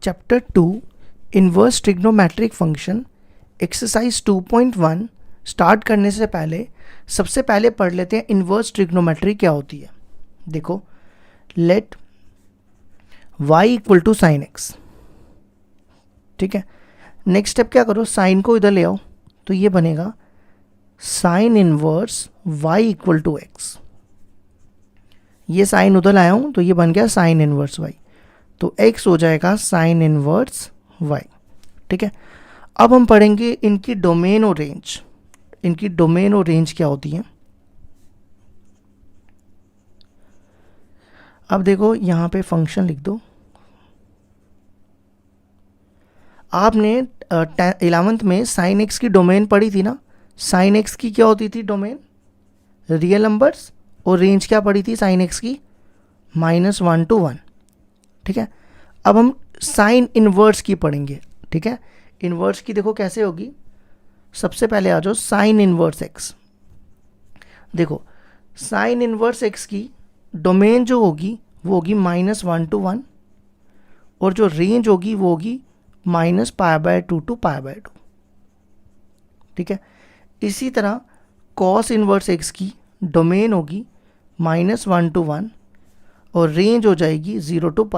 Chapter 2 inverse trigonometric function exercise 2.1 start करने से पहले सबसे पहले पढ़ लेते हैं इन्वर्स ट्रिग्नोमेट्री क्या होती है। देखो, let y equal to sine x, ठीक है। नेक्स्ट स्टेप क्या करो, साइन को इधर ले आओ तो ये बनेगा sine inverse y equal to x. ये साइन उधर लाया हूँ तो ये बन गया साइन इनवर्स y, तो x हो जाएगा साइन इनवर्स y, ठीक है। अब हम पढ़ेंगे इनकी डोमेन और रेंज। इनकी डोमेन और रेंज क्या होती है। अब देखो यहाँ पे फंक्शन लिख दो। आपने 11th में साइन एक्स की डोमेन पढ़ी थी ना। साइन एक्स की क्या होती थी डोमेन, रियल नंबर्स, और रेंज क्या पढ़ी थी साइन एक्स की, -1 to 1, ठीक है। अब हम साइन इनवर्स की पढ़ेंगे, ठीक है। इनवर्स की देखो कैसे होगी, सबसे पहले आ जाओ साइन इनवर्स एक्स। देखो साइन इनवर्स एक्स की डोमेन जो होगी वो होगी -1 to 1, और जो रेंज होगी वो होगी -π/2 to π/2, ठीक है। इसी तरह कॉस इनवर्स एक्स की डोमेन होगी -1 to 1 और रेंज हो जाएगी 0 to π,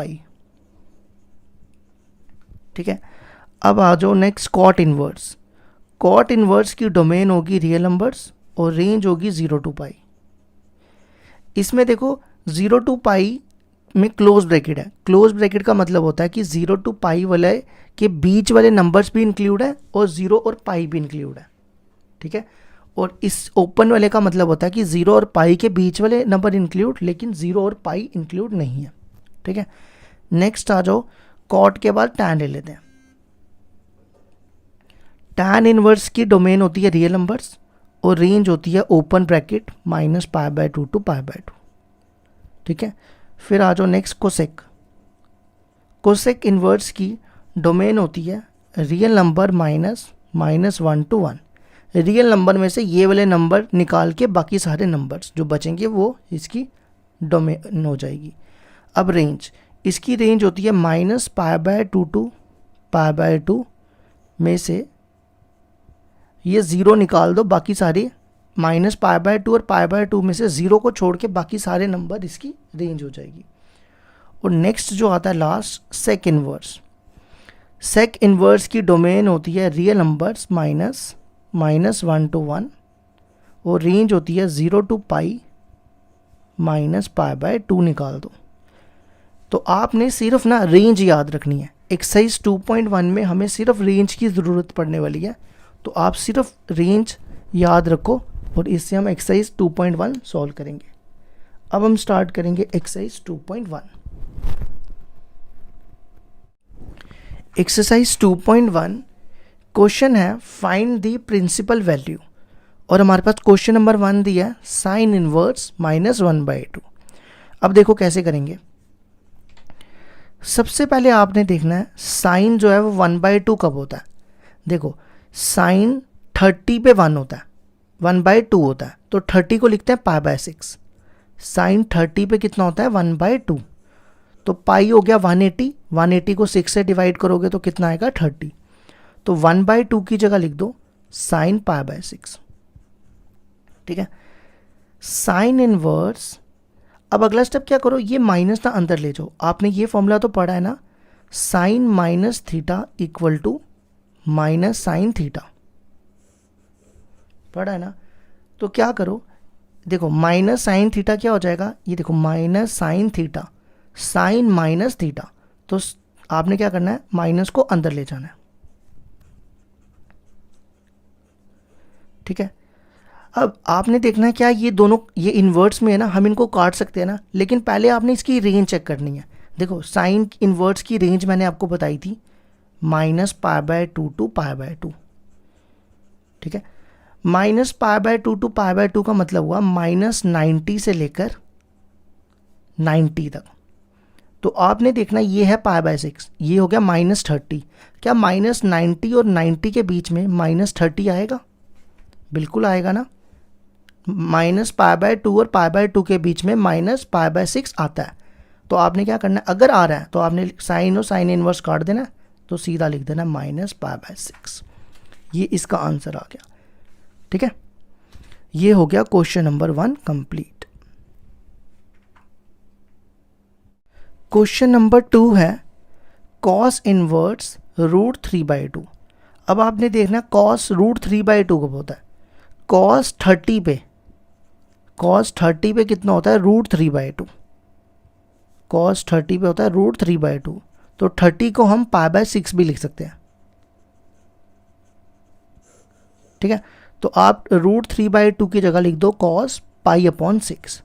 ठीक है। अब आ जाओ next cot inverse. Cot inverse की डोमेन होगी रियल नंबर्स और रेंज होगी 0 to π। इसमें देखो 0 to π में क्लोज ब्रैकेट है। क्लोज ब्रैकेट का मतलब होता है कि 0 to π वाले के बीच वाले नंबर्स भी इंक्लूड है और 0 और π भी इंक्लूड है, ठीक है। और इस ओपन वाले का मतलब होता है कि 0 और π के बीच वाले नंबर इंक्लूड, लेकिन 0 और π इंक्लूड नहीं है, ठीक है। नेक्स्ट आ जाओ कॉट के बाद टैन ले लेते हैं। टैन इनवर्स की डोमेन होती है रियल नंबर्स और रेंज होती है ओपन ब्रैकेट -π/2 to π/2, ठीक है। फिर आ जाओ नेक्स्ट कोसेक। कोसेक इनवर्स की डोमेन होती है real number -1 to 1। Real number में से ये वाले नंबर निकाल के बाकी सारे नंबर्स जो बचेंगे वो इसकी डोमेन हो जाएगी। अब रेंज, इसकी रेंज होती है -π/2 to π/2 में से ये 0 निकाल दो, बाकी सारे -π/2 और π/2 में से 0 को छोड़ के बाकी सारे नंबर इसकी रेंज हो जाएगी। और नेक्स्ट जो आता है last, sec inverse. Sec inverse की डोमेन होती है रियल नंबर्स -1 to 1 और रेंज होती है 0 to π -π/2 निकाल दो। तो आपने सिर्फ ना रेंज याद रखनी है। एक्सरसाइज 2.1 में हमें सिर्फ रेंज की ज़रूरत पड़ने वाली है, तो आप सिर्फ रेंज याद रखो और इससे हम एक्सरसाइज 2.1 सॉल्व करेंगे। अब हम स्टार्ट करेंगे एक्सरसाइज 2.1। एक्सरसाइज 2.1 क्वेश्चन है फाइंड द प्रिंसिपल वैल्यू, और हमारे पास क्वेश्चन नंबर 1 दिया है साइन इनवर्स -1/2। अब देखो कैसे करेंगे। सबसे पहले आपने देखना है साइन जो है वो 1/2 कब होता है। देखो साइन 30 पे 1 होता है, 1/2 होता है, तो 30 को लिखते हैं π/6। साइन 30 पे कितना होता है 1/2, तो पाई हो गया 180। 180 को 6 से डिवाइड करोगे तो कितना आएगा 30, तो 1/2 की जगह लिख दो साइन π/6, ठीक है। साइन इनवर्स, अब अगला स्टेप क्या करो, ये माइनस ना अंदर ले जाओ। आपने ये फॉर्मूला तो पढ़ा है ना, साइन -θ इक्वल टू -sin θ, पढ़ा है ना। तो क्या करो, देखो -sin θ क्या हो जाएगा, ये देखो -sin θ, साइन -θ, तो आपने क्या करना है माइनस को अंदर ले जाना है, ठीक है। अब आपने देखना है क्या ये दोनों ये इन्वर्ट्स में है ना, हम इनको काट सकते हैं ना, लेकिन पहले आपने इसकी रेंज चेक करनी है। देखो साइन इन्वर्ट्स की रेंज मैंने आपको बताई थी -π/2 to π/2, ठीक है। -π/2 to π/2 का मतलब हुआ -90 से लेकर 90 तक। तो आपने देखना ये है π/6, ये हो गया -30। क्या -90 और 90 के बीच में -30 आएगा? बिल्कुल आएगा ना। -π/2 और π/2 के बीच में -π/6 आता है, तो आपने क्या करना है, अगर आ रहा है तो आपने साइन और साइन इनवर्स काट देना है, तो सीधा लिख देना -π/6। ये इसका आंसर आ गया। ठीक है, ये हो गया question number 1 complete. Question number 2 है cos इनवर्स √3/2। अब आपने देखना cos √3/2 कब होता है, cos 30 पे कितना होता है, √3/2। cos 30 पे होता है √3/2, तो 30 को हम π/6 भी लिख सकते हैं। ठीक है, तो आप √3/2 की जगह लिख दो cos π/6।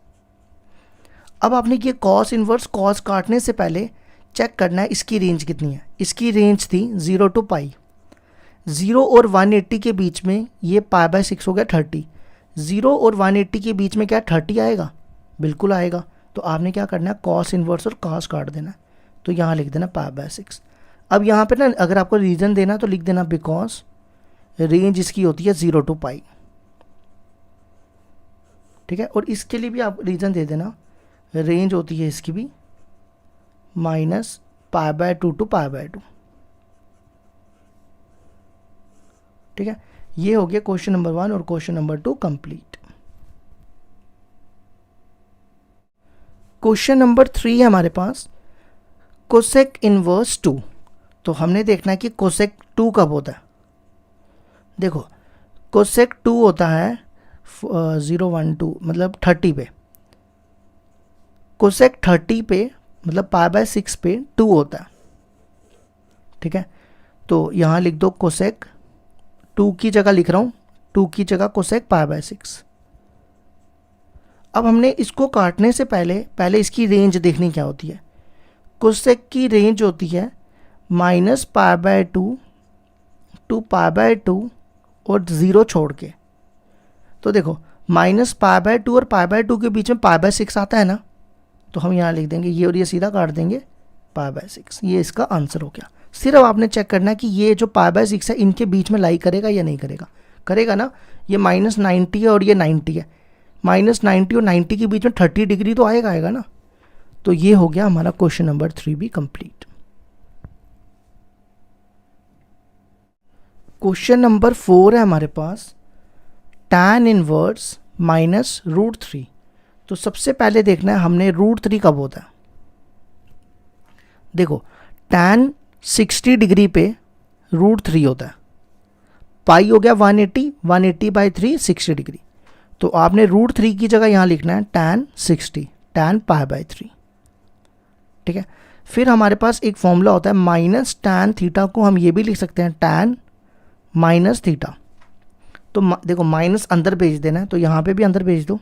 अब आपने ये cos इनवर्स cos काटने से पहले चेक करना है इसकी रेंज कितनी है। इसकी रेंज थी 0 to π। 0 और 180 के बीच में ये π/6 हो गया 30। 0 और 180 के बीच में क्या 30 आएगा, बिल्कुल आएगा। तो आपने क्या करना है, cos इनवर्स और cos काट देना है, तो यहाँ लिख देना π/6। अब यहाँ पे ना अगर आपको रीज़न देना तो लिख देना बिकॉज रेंज इसकी होती है 0 to π। ठीक है, और इसके लिए भी आप रीज़न दे देना, रेंज होती है इसकी भी -π/2 to π/2। ठीक है, ये हो गया क्वेश्चन नंबर 1 और question number 2 complete. Question number 3 है हमारे पास कोसेक इनवर्स 2। तो हमने देखना है कि कोसेक 2 कब होता है। देखो कोसेक 2 होता है 0 1 2 मतलब 30 पे। कोसेक 30 पे मतलब π/6 पे 2 होता है। ठीक है, तो यहाँ लिख दो कोसेक 2 की जगह लिख रहा हूँ, 2 की जगह कोसेक π/6। अब हमने इसको काटने से पहले इसकी रेंज देखनी क्या होती है। कोसेक की रेंज होती है -π/2 to π/2 और 0 छोड़ के। तो देखो -π/2 और π/2 के बीच में π/6 आता है ना, तो हम यहाँ लिख देंगे ये और ये सीधा काट देंगे π/6। ये इसका आंसर हो गया। सिर्फ आपने चेक करना है कि ये जो π/6 है इनके बीच में लाई करेगा या नहीं करेगा, करेगा ना। ये -90 है और ये 90 है, -90 और 90 के बीच में 30 डिग्री तो आएगा ना। तो ये हो गया हमारा क्वेश्चन नंबर 3 भी कंप्लीट। क्वेश्चन नंबर 4 है हमारे पास tan इनवर्स -√3। तो सबसे पहले देखना है हमने √3 कब होता है। देखो tan 60 डिग्री पे √3 होता है, पाई हो गया 180/3 60 डिग्री। तो आपने √3 की जगह यहाँ लिखना है tan 60 tan π/3। ठीक है, फिर हमारे पास एक फॉर्मूला होता है -tan थीटा को हम ये भी लिख सकते हैं tan -θ। तो देखो माइनस अंदर भेज देना है, तो यहाँ पे भी अंदर भेज दो,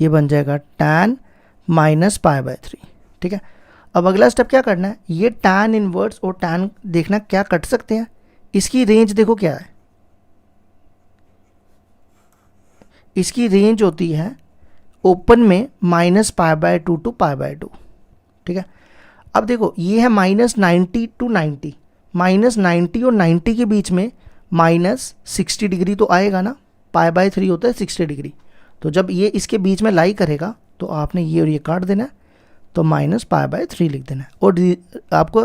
ये बन जाएगा tan -π/3। ठीक है, अब अगला स्टेप क्या करना है, ये tan इनवर्स और tan देखना क्या कट सकते हैं। इसकी रेंज देखो क्या है, इसकी रेंज होती है ओपन में -π/2 to π/2। ठीक है, अब देखो ये है -90 to 90, -90 और 90 के बीच में -60 डिग्री तो आएगा ना, π/3 होता है 60 डिग्री। तो जब ये इसके बीच में लाई करेगा तो आपने ये और ये काट देना है, तो -π/3 लिख देना है और आपको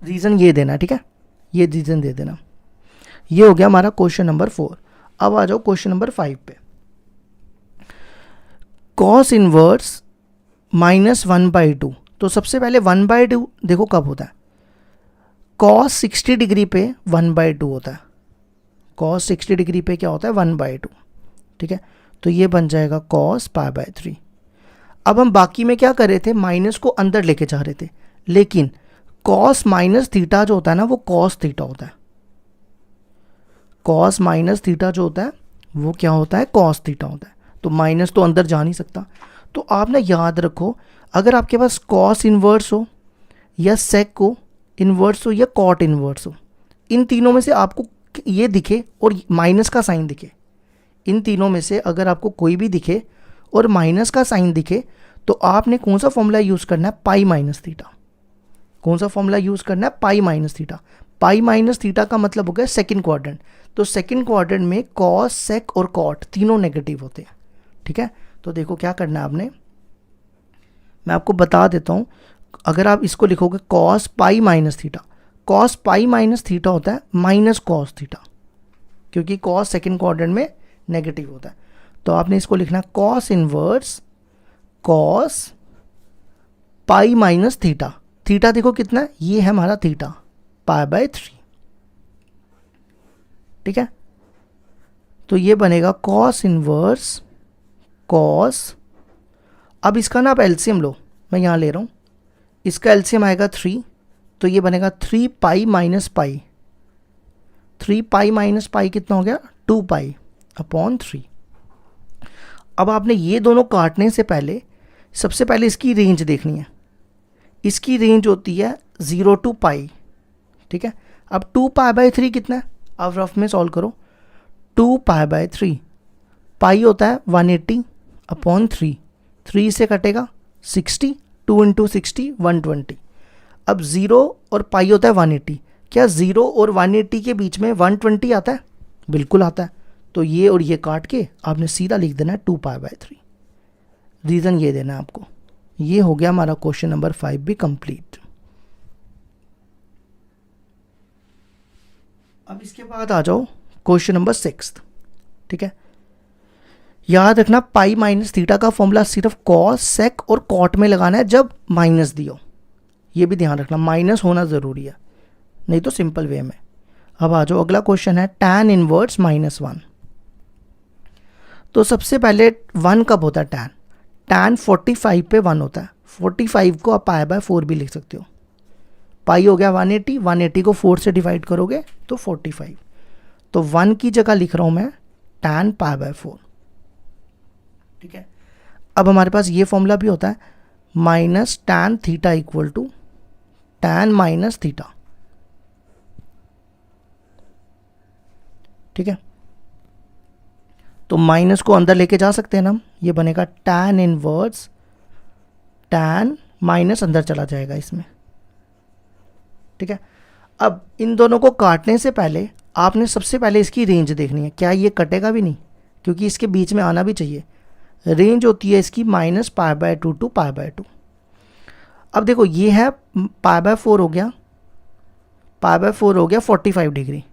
रीज़न ये देना है। ठीक है, ये रीज़न दे देना। ये हो गया हमारा क्वेश्चन नंबर 4। अब आ जाओ क्वेश्चन नंबर 5 पे। cos inverse -1/2। तो सबसे पहले 1/2 देखो कब होता है, cos 60 डिग्री पे 1/2 होता है। cos 60 डिग्री पे क्या होता है 1/2। ठीक है, तो ये बन जाएगा cos π/3। अब हम बाकी में क्या कर रहे थे, माइनस को अंदर लेके जा रहे थे, लेकिन cos -θ जो होता है ना वो cos θ होता है। cos -θ जो होता है वो क्या होता है, cos θ होता है। तो माइनस तो अंदर जा नहीं सकता। तो आप ना याद रखो, अगर आपके पास cos इनवर्स हो या sec हो इनवर्स हो या cot इनवर्स हो, इन तीनों में से आपको ये दिखे और माइनस का साइन दिखे, इन तीनों में से अगर आपको कोई भी दिखे और माइनस का साइन दिखे, तो आपने कौन सा फॉर्मूला यूज़ करना है, पाई माइनस थीटा। कौन सा फॉर्मूला यूज़ करना है, pi minus theta. Pi minus theta का मतलब हो गया सेकंड क्वाड्रेंट। तो सेकंड क्वाड्रेंट में कॉस, सेक और कॉट तीनों नेगेटिव होते हैं। ठीक है, तो देखो क्या करना है आपने, मैं आपको बता देता हूँ, अगर आप इसको लिखोगे cos pi minus theta, cos pi minus theta होता है माइनस कॉस थीटा, क्योंकि कॉस सेकेंड क्वाड्रेंट में नेगेटिव होता है। तो आपने इसको लिखना cos inverse cos pi minus theta. Theta देखो कितना है, ये है हमारा थीटा π/3, ठीक है। तो ये बनेगा कॉस इनवर्स कॉस, अब इसका ना आप एलसीएम लो, मैं यहाँ ले रहा हूँ, इसका एलसीएम आएगा 3, तो ये बनेगा 3 pi minus pi, 3 pi minus pi कितना हो गया 2 पाई अपॉन 3। अब आपने ये दोनों काटने से पहले सबसे पहले इसकी रेंज देखनी है। इसकी रेंज होती है 0 to पाई, ठीक है। अब 2 π/3 कितना है, अब रफ में सॉल्व करो, 2 π/3, पाई होता है 180 अपॉन 3, 3 से कटेगा 60, 2 इंटू 60 120। अब 0 और पाई होता है 180, क्या 0 और 180 के बीच में 120 आता है, बिल्कुल आता है। तो ये और ये काट के आपने सीधा लिख देना है 2 π/3, रीज़न ये देना है आपको। ये हो गया हमारा क्वेश्चन नंबर 5 भी कंप्लीट। अब इसके बाद आ जाओ क्वेश्चन नंबर 6, ठीक है। याद रखना पाई माइनस थीटा का फॉर्मूला सिर्फ कॉस सेक और कॉट में लगाना है जब माइनस दियो, ये भी ध्यान रखना, माइनस होना ज़रूरी है, नहीं तो सिंपल वे में। अब आ जाओ अगला क्वेश्चन है tan इनवर्स -1। तो सबसे पहले 1 कब होता है tan, tan 45 पे 1 होता है, 45 को आप π/4 भी लिख सकते हो, पाई हो गया 180, 180 को 4 से डिवाइड करोगे तो 45, तो 1 की जगह लिख रहा हूँ मैं tan π/4, ठीक है। अब हमारे पास ये फॉर्मूला भी होता है minus tan theta equal to tan minus theta, ठीक है। तो माइनस को अंदर लेके जा सकते हैं ना हम, ये बनेगा tan इनवर्स, tan माइनस अंदर चला जाएगा इसमें, ठीक है। अब इन दोनों को काटने से पहले आपने सबसे पहले इसकी रेंज देखनी है, क्या ये कटेगा भी नहीं, क्योंकि इसके बीच में आना भी चाहिए। रेंज होती है इसकी -π/2 to π/2। अब देखो ये है π/4 हो गया, π/4 हो गया 45 डिग्री,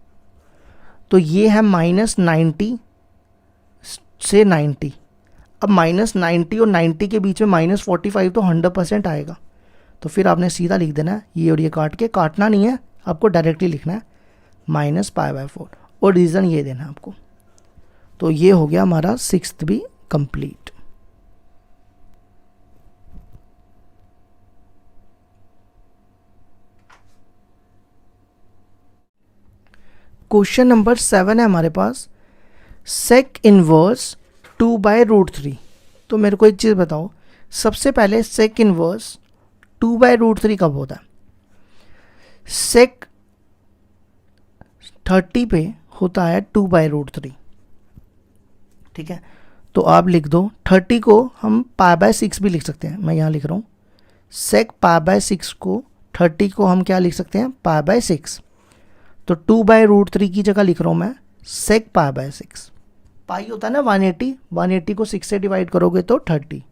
तो ये है -90 से 90। अब -90 और 90 के बीच में -45 तो 100% आएगा, तो फिर आपने सीधा लिख देना है, ये और ये काट के, काटना नहीं है आपको, डायरेक्टली लिखना है -π/4 और रीज़न ये देना है आपको। तो ये हो गया हमारा 6th भी कंप्लीट। क्वेश्चन नंबर 7 है हमारे पास, सेक इनवर्स 2/√3। तो मेरे को एक चीज़ बताओ, सबसे पहले सेक इनवर्स 2/√3 कब होता है, सेक 30 पे होता है 2/√3, ठीक है। तो आप लिख दो 30 को हम π/6 भी लिख सकते हैं, मैं यहाँ लिख रहा हूँ सेक π/6 को, 30 को हम क्या लिख सकते हैं π/6, तो 2/√3 की जगह लिख रहा हूँ मैं सेक π/6। पाई होता है ना 180, 180 को 6 से डिवाइड करोगे तो 30।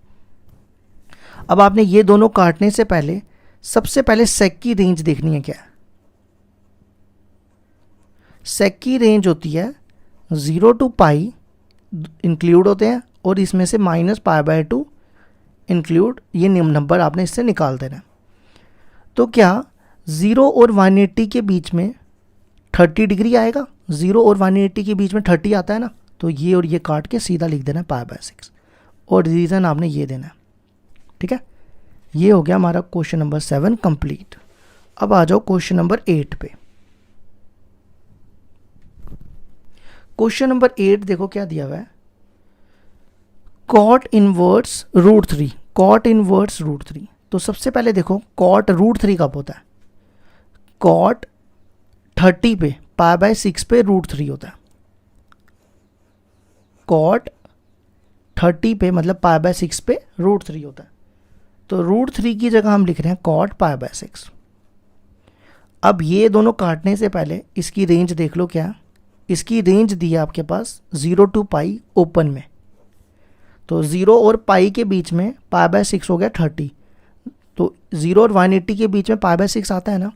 अब आपने ये दोनों काटने से पहले सबसे पहले सेक की रेंज देखनी है, क्या सेक की रेंज होती है 0 to पाई इंक्लूड होते हैं, और इसमें से -π/2 इंक्लूड, ये नंबर आपने इससे निकाल देना है। तो क्या 0 और 180 के बीच में 30 डिग्री आएगा, 0 और 180 के बीच में 30 आता है ना, तो ये और ये काट के सीधा लिख देना π/6, और रीज़न आपने ये देना है, ठीक है। ये हो गया हमारा क्वेश्चन नंबर 7 कंप्लीट। अब आ जाओ क्वेश्चन नंबर 8 पे। क्वेश्चन नंबर 8 देखो क्या दिया हुआ है, कॉट इनवर्स √3, कॉट इनवर्स √3। तो सबसे पहले देखो कॉट √3 कब होता है, कॉट 30 पे π/6 पे √3 होता है, कॉट 30 पे मतलब π/6 पे √3 होता है, तो √3 की जगह हम लिख रहे हैं कॉट π/6। अब ये दोनों काटने से पहले इसकी रेंज देख लो, क्या इसकी रेंज दी है आपके पास 0 to पाई ओपन में, तो 0 और पाई के बीच में π/6 हो गया 30, तो 0 और 180 के बीच में π/6 आता है ना,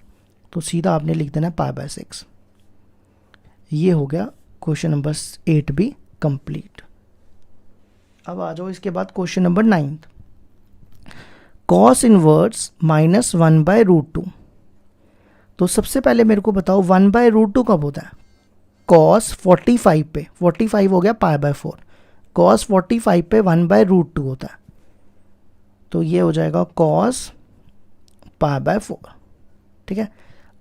तो सीधा आपने लिख देना π/6। ये हो गया क्वेश्चन नंबर 8 भी कंप्लीट। अब आ जाओ इसके बाद क्वेश्चन नंबर 9, cos इनवर्स -1/√2। तो सबसे पहले मेरे को बताओ 1/√2 कब होता है? cos 45 पे, 45 हो गया π/4, cos 45 पे 1/√2 होता है, तो ये हो जाएगा cos π/4। ठीक है,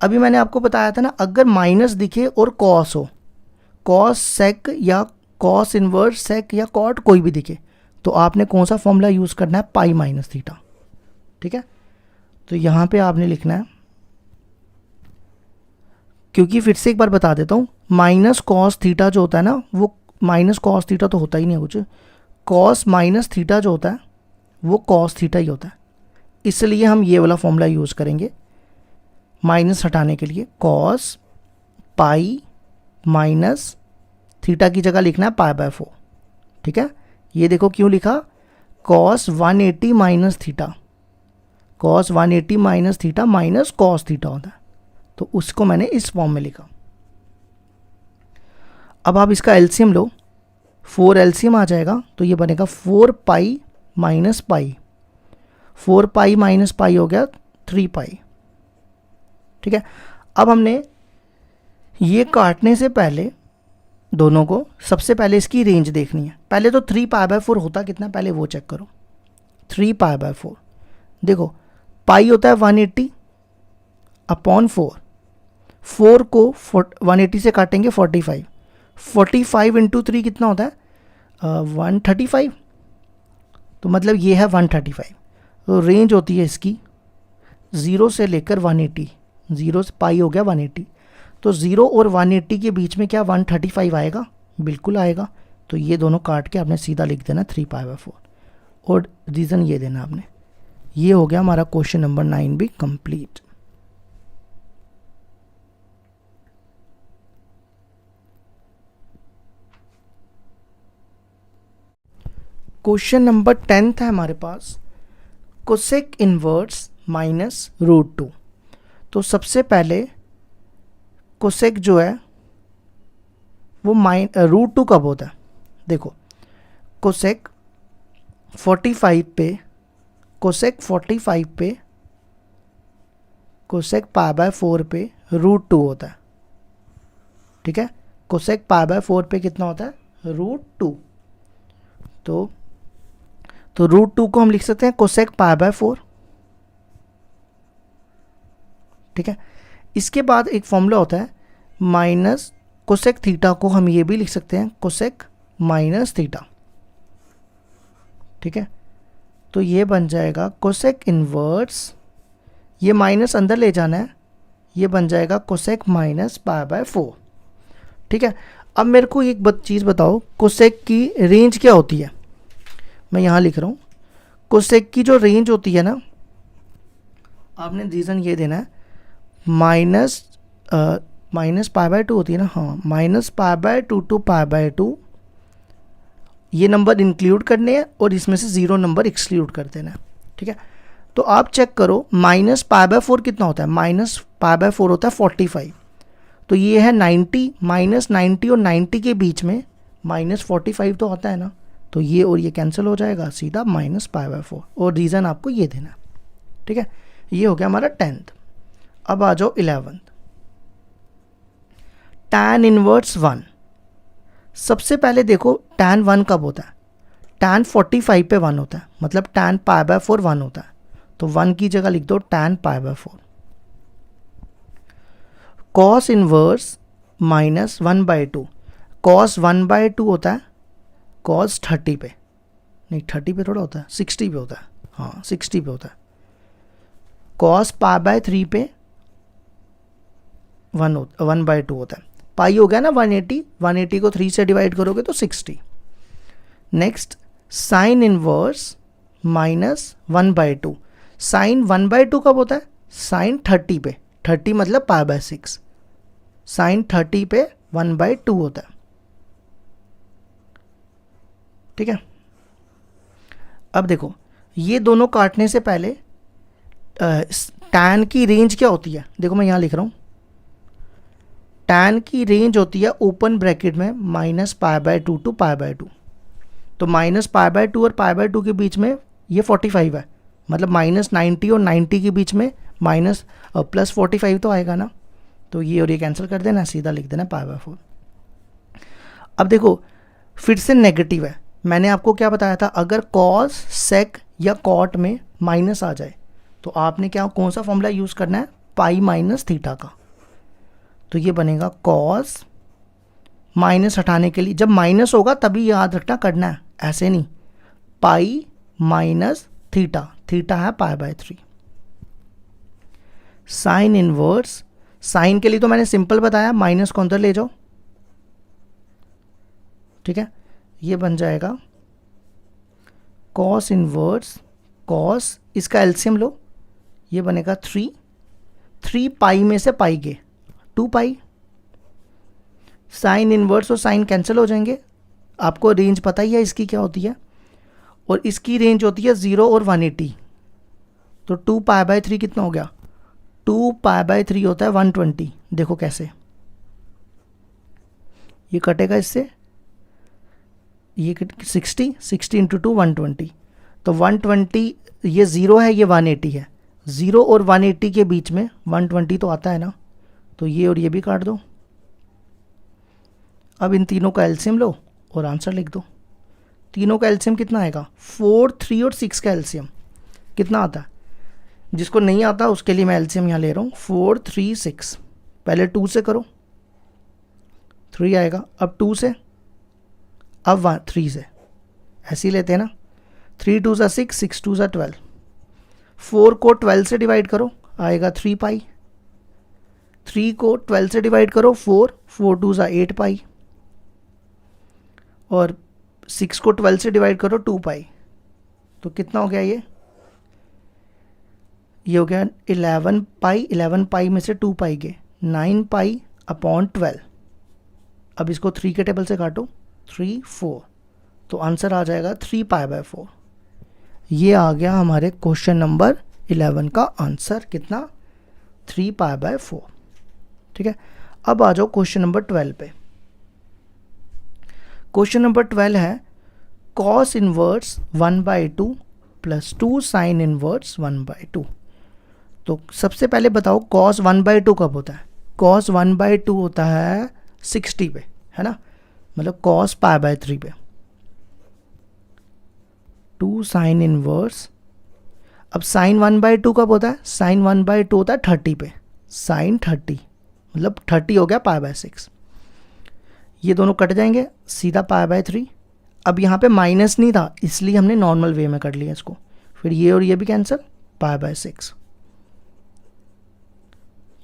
अभी मैंने आपको बताया था ना, अगर माइनस दिखे और cos हो, cos sec या cos इनवर्स sec या cot कोई भी दिखे, तो आपने कौन सा फॉर्मूला यूज़ करना है? Pi minus theta. ठीक है, तो यहाँ पे आपने लिखना है, क्योंकि फिर से एक बार बता देता हूँ, माइनस कॉस थीटा जो होता है ना, वो माइनस कॉस थीटा तो होता ही नहीं है कुछ, कॉस माइनस थीटा जो होता है वो कॉस थीटा ही होता है, इसलिए हम ये वाला फॉर्मूला यूज़ करेंगे माइनस हटाने के लिए। कॉस पाई माइनस थीटा की जगह लिखना है π/4। ठीक है, ये देखो क्यों लिखा, cos 180 minus theta, cos 180 minus theta minus cos theta होता है, तो उसको मैंने इस फॉर्म में लिखा। अब आप इसका एलसीएम लो, 4 एलसीएम आ जाएगा, तो ये बनेगा 4 pi minus pi, 4 pi minus pi हो गया 3 पाई। ठीक है, अब हमने ये काटने से पहले दोनों को, सबसे पहले इसकी रेंज देखनी है। पहले तो 3 π/4 होता कितना, पहले वो चेक करो। 3 π/4 देखो, पाई होता है 180 अपॉन 4, 4 को 180 से काटेंगे 45, 45 इंटू 3 कितना होता है? 135, तो मतलब ये है 135। तो रेंज होती है इसकी 0 से लेकर 180, 0 से पाई हो गया 180, तो 0 और 180 के बीच में क्या 135 आएगा? बिल्कुल आएगा। तो ये दोनों काट के आपने सीधा लिख देना 3 π/4, और रीज़न ये देना आपने। ये हो गया हमारा क्वेश्चन नंबर 9 भी कंप्लीट। क्वेश्चन नंबर 10 है हमारे पास, कोसेक इनवर्स -√2। तो सबसे पहले कोसेक जो है वो √2 कब होता है? देखो, कोसेक 45 पे, कोसेक 45 पे, कोसेक π/4 पे √2 होता है। ठीक है, कोसेक π/4 पे कितना होता है? √2। तो √2 को हम लिख सकते हैं कोसेक π/4। ठीक है, इसके बाद एक फॉर्मूला होता है माइनस कोसेक थीटा, को हम ये भी लिख सकते हैं कोसेक माइनस थीटा। ठीक है, तो ये बन जाएगा कोसेक इनवर्स, ये माइनस अंदर ले जाना है, ये बन जाएगा कोसेक माइनस π/4। ठीक है, अब मेरे को एक चीज़ बताओ, कोसेक की रेंज क्या होती है? मैं यहाँ लिख रहा हूँ, कोसेक की जो रेंज होती है ना, आपने रीज़न ये देना है, माइनस π/2 होती है ना, हाँ, -π/2 टू π/2, ये नंबर इंक्लूड करने हैं और इसमें से 0 नंबर एक्सक्लूड कर देना है। ठीक है, तो आप चेक करो -π/4 कितना होता है? -π/4 होता है 45, तो ये है 90, -90 और 90 के बीच में -45 तो आता है ना, तो ये और ये कैंसिल हो जाएगा, सीधा -π/4, और रीज़न आपको ये देना। ठीक है, ये हो गया हमारा 10th। अब आ जाओ 11th, tan इनवर्स 1। सबसे पहले देखो tan 1 कब होता है? tan 45 पे 1 होता है, मतलब tan π/4 1 होता है, तो 1 की जगह लिख दो tan π/4। cos इनवर्स -1/2, cos 1/2 होता है cos 30 पे, नहीं 30 पे थोड़ा होता है, 60 पे होता है, हाँ 60 पे होता है। cos π/3 पे 1/2 होता है, पाई हो गया ना 180, 180 को 3 से डिवाइड करोगे तो 60। नेक्स्ट साइन इनवर्स -1/2, साइन 1/2 कब होता है? साइन 30 पे, 30 मतलब π/6, साइन 30 पे 1/2 होता है। ठीक है, अब देखो ये दोनों काटने से पहले टैन की रेंज क्या होती है, देखो मैं यहाँ लिख रहा हूँ, टैन की रेंज होती है ओपन ब्रैकेट में -π/2 टू π/2। तो -π/2 और π/2 के बीच में ये 45 है, मतलब -90 और 90 के बीच में +45 तो आएगा ना। तो ये और ये कैंसिल कर देना, सीधा लिख देना π/4। अब देखो फिर से नेगेटिव है, मैंने आपको क्या बताया था, अगर कॉस सेक या कॉट में माइनस आ जाए तो आपने क्या कौन सा फॉर्मूला यूज़ करना है, पाई माइनस थीटा का। तो ये बनेगा कॉस, माइनस हटाने के लिए जब माइनस होगा तभी याद रखना करना है, ऐसे नहीं, पाई माइनस थीटा, थीटा है π/3। साइन इनवर्स, साइन के लिए तो मैंने सिंपल बताया, माइनस को अंदर ले जाओ, ठीक है, ये बन जाएगा कॉस इनवर्स, कॉस इसका एलसीएम लो, ये बनेगा 3 पाई में से पाई गए 2 पाई। साइन इनवर्स और साइन कैंसिल हो जाएंगे, आपको रेंज पता ही है इसकी क्या होती है, और इसकी रेंज होती है 0 और 180। तो 2 π/3 कितना हो गया, 2 π/3 होता है 120। देखो कैसे ये कटेगा इससे, ये 60 इंटू 2 120। तो 120, ये 0 है, ये 180 है, 0 और 180 के बीच में 120 तो आता है ना, तो ये और ये भी काट दो। अब इन तीनों का एलसीएम लो और आंसर लिख दो। तीनों का एलसीएम कितना आएगा, 4, 3 और 6 का एलसीएम कितना आता है, जिसको नहीं आता उसके लिए मैं एलसीएम यहाँ ले रहा हूँ, 4, 3, 6। पहले 2 से करो, 3 आएगा, अब 2 से, अब 3 से, ऐसे ही लेते हैं ना, 3 2 ज़ा 6, 6 2 ज़ा 12। 4 को 12 से डिवाइड करो, आएगा 3 पाई। 3 को 12 से डिवाइड करो, 4 2 ज़ा 8 पाई। और 6 को 12 से डिवाइड करो, 2 पाई। तो कितना हो गया ये हो गया 11 पाई। 11 पाई में से 2 पाई गए, 9 पाई अपॉन 12। अब इसको 3 के टेबल से काटो, 3 4, तो आंसर आ जाएगा 3 π/4। ये आ गया हमारे क्वेश्चन नंबर 11 का आंसर, कितना, 3 π/4। ठीक है, अब आ जाओ क्वेश्चन नंबर 12 पे। क्वेश्चन नंबर 12 है cos inverse 1/2 plus 2 sine inverse 1/2। तो सबसे पहले बताओ कॉस 1/2 कब होता है, कॉस 1/2 होता है 60 पे, है ना, मतलब कॉस π/3 पे। 2 साइन इनवर्स, अब साइन 1/2 कब होता है, साइन 1/2 होता है 30 पे, साइन 30 मतलब 30 हो गया π/6। ये दोनों कट जाएंगे, सीधा π/3। अब यहाँ पे माइनस नहीं था इसलिए हमने नॉर्मल वे में कर लिया इसको, फिर ये और ये भी कैंसिल, π/6।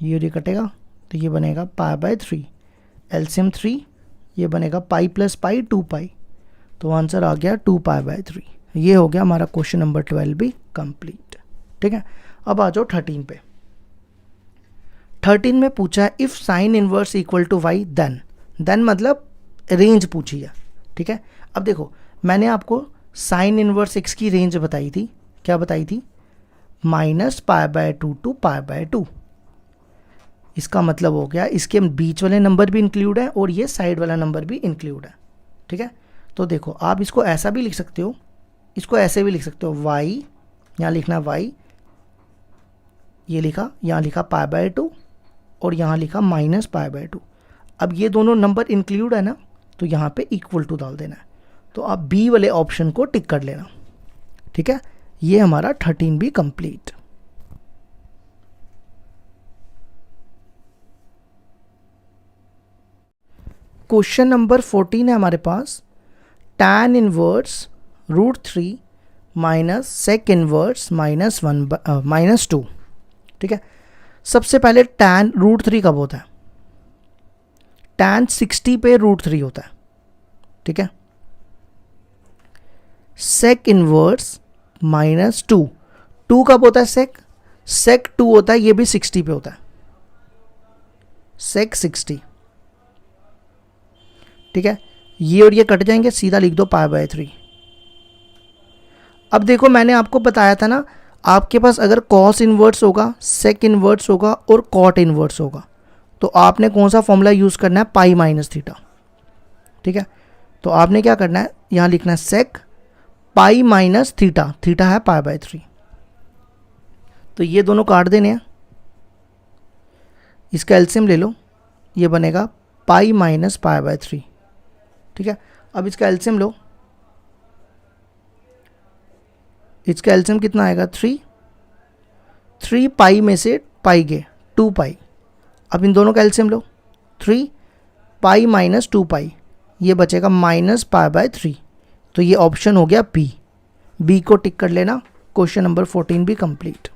ये और ये कटेगा तो ये बनेगा π/3, एलसीएम 3, ये बनेगा पाई प्लस पाई 2 पाई। तो आंसर आ गया 2 π/3। ये हो गया हमारा क्वेश्चन नंबर 12 भी कंप्लीट। ठीक है, अब आ जाओ 13 पे। 13 में पूछा है if sine inverse equal to y then मतलब रेंज पूछी है। ठीक है, अब देखो मैंने आपको साइन इनवर्स x की रेंज बताई थी, क्या बताई थी, -π/2 टू π/2। इसका मतलब हो गया इसके बीच वाले नंबर भी इंक्लूड है और ये साइड वाला नंबर भी इंक्लूड है। ठीक है, तो देखो आप इसको ऐसा भी लिख सकते हो, इसको ऐसे भी लिख सकते हो, y, यहाँ लिखना y, ये लिखा, यहाँ लिखा π/2 और यहाँ लिखा -π/2। अब ये दोनों नंबर इंक्लूड है ना, तो यहाँ पे इक्वल टू डाल देना है। तो आप बी वाले ऑप्शन को टिक कर लेना। ठीक है, ये हमारा 13 भी कंप्लीट। क्वेश्चन नंबर 14 है हमारे पास, tan inverse √3 minus sec inverse -2। ठीक है, सबसे पहले tan √3 कब होता है, tan 60 पे √3 होता है। ठीक है, सेक इनवर्स -2 कब होता है, सेक 2 होता है, ये भी 60 पे होता है, सेक 60। ठीक है, ये और ये कट जाएंगे, सीधा लिख दो π/3। अब देखो मैंने आपको बताया था ना, आपके पास अगर कॉस इन्वर्स होगा, सेक इन्वर्स होगा और कॉट इन्वर्स होगा, तो आपने कौन सा फॉर्मूला यूज़ करना है, पाई माइनस थीटा। ठीक है, तो आपने क्या करना है, यहाँ लिखना है सेक पाई माइनस थीटा, थीटा है पाई बाय 3। तो ये दोनों काट देने हैं, इसका एलसीएम ले लो, ये बनेगा पाई माइनस पाई बाय 3। ठीक है, अब इसका एलसीएम लो, इसका एलसीएम कितना आएगा, 3 पाई में से पाई गए 2 पाई। अब इन दोनों का एलसीएम लो, 3 पाई माइनस 2 पाई, ये बचेगा माइनस पाई बाय 3। तो ये ऑप्शन हो गया बी को टिक कर लेना। क्वेश्चन नंबर 14 भी कंप्लीट।